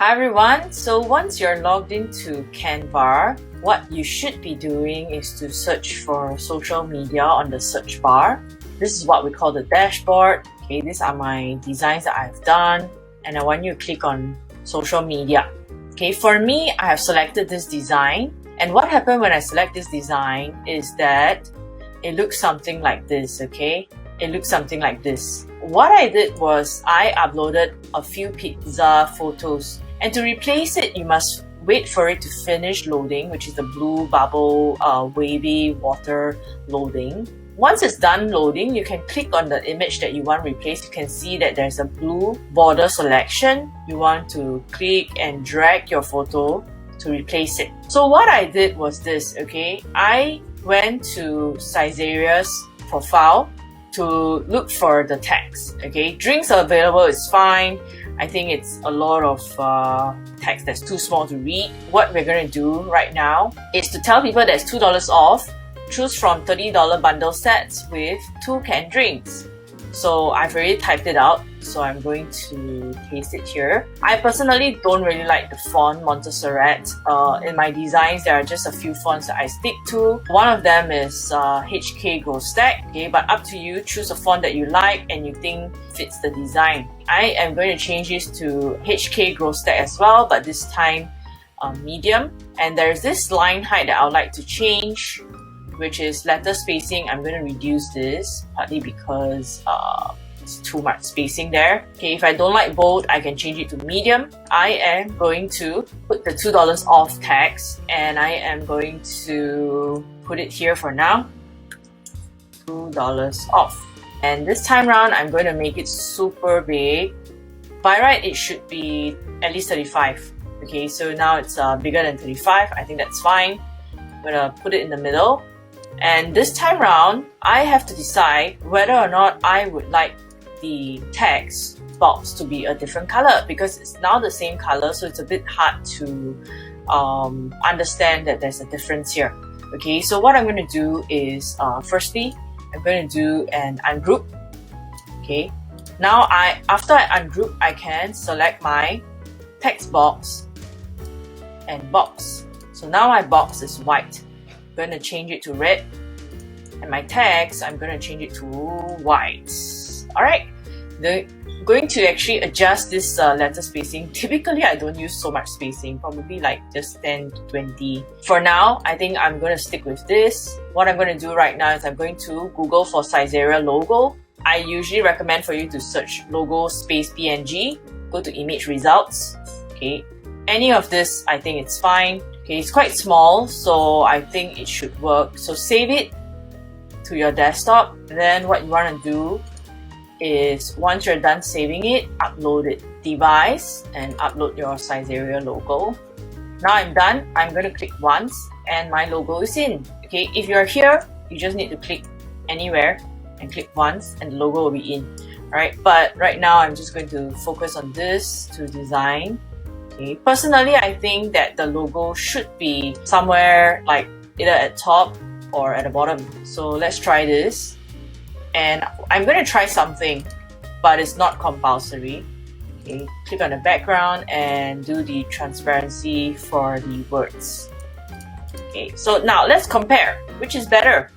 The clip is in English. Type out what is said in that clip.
Hi everyone, so once you're logged into Canva, what you should be doing is to search for social media on the search bar. This is what we call the dashboard. Okay, these are my designs that I've done, and I want you to click on social media. Okay, for me, I have selected this design, and what happened when I select this design is that it looks something like this, okay? It looks something like this. What I did was I uploaded a few pizza photos, and to replace it, you must wait for it to finish loading, which is the blue bubble wavy water loading. Once it's done loading, you can click on the image that you want replaced. You can see that there's a blue border selection. You want to click and drag your photo to replace it. So what I did was this, okay? I went to Saizeriya's profile to look for the text, okay? Drinks are available, it's fine. I think it's a lot of text that's too small to read. What we're going to do right now is to tell people there's $2 off. Choose from $30 bundle sets with 2 canned drinks. So I've already typed it out, so I'm going to paste it here. I personally don't really like the font Montserrat. In my designs, there are just a few fonts that I stick to. One of them is HK Grow Stack, okay, but up to you. Choose a font that you like and you think fits the design. I am going to change this to HK Grow Stack as well, but this time medium. And there's this line height that I would like to change, which is letter spacing. I'm going to reduce this, partly because it's too much spacing there. Okay, if I don't like bold, I can change it to medium. I am going to put the $2 off text, and I am going to put it here for now. $2 off. And this time around, I'm going to make it super big. By right, it should be at least 35. Okay, so now it's bigger than 35. I think that's fine. I'm going to put it in the middle. And this time round, I have to decide whether or not I would like the text box to be a different color, because it's now the same color, so it's a bit hard to understand that there's a difference here. Okay, so what I'm going to do is, firstly, I'm going to do an ungroup. Okay, now after I ungroup, I can select my text box and box. So now my box is white. I'm going to change it to red, and my text, I'm going to change it to white. Alright, I'm going to actually adjust this letter spacing. Typically, I don't use so much spacing, probably like just 10 to 20. For now, I think I'm going to stick with this. What I'm going to do right now is I'm going to Google for Saizeriya logo. I usually recommend for you to search logo space PNG, go to image results. Okay, any of this, I think it's fine. Okay, it's quite small, so I think it should work. So save it to your desktop. Then what you want to do is, once you're done saving it, upload it. Device, and upload your Saizeriya logo. Now I'm done. I'm going to click once and my logo is in. Okay, if you're here, you just need to click anywhere and click once and the logo will be in. Alright, but right now I'm just going to focus on this to design. Okay. Personally, I think that the logo should be somewhere like either at top or at the bottom. So let's try this. And I'm going to try something, but it's not compulsory. Okay. Click on the background and do the transparency for the words. Okay. So now let's compare. Which is better?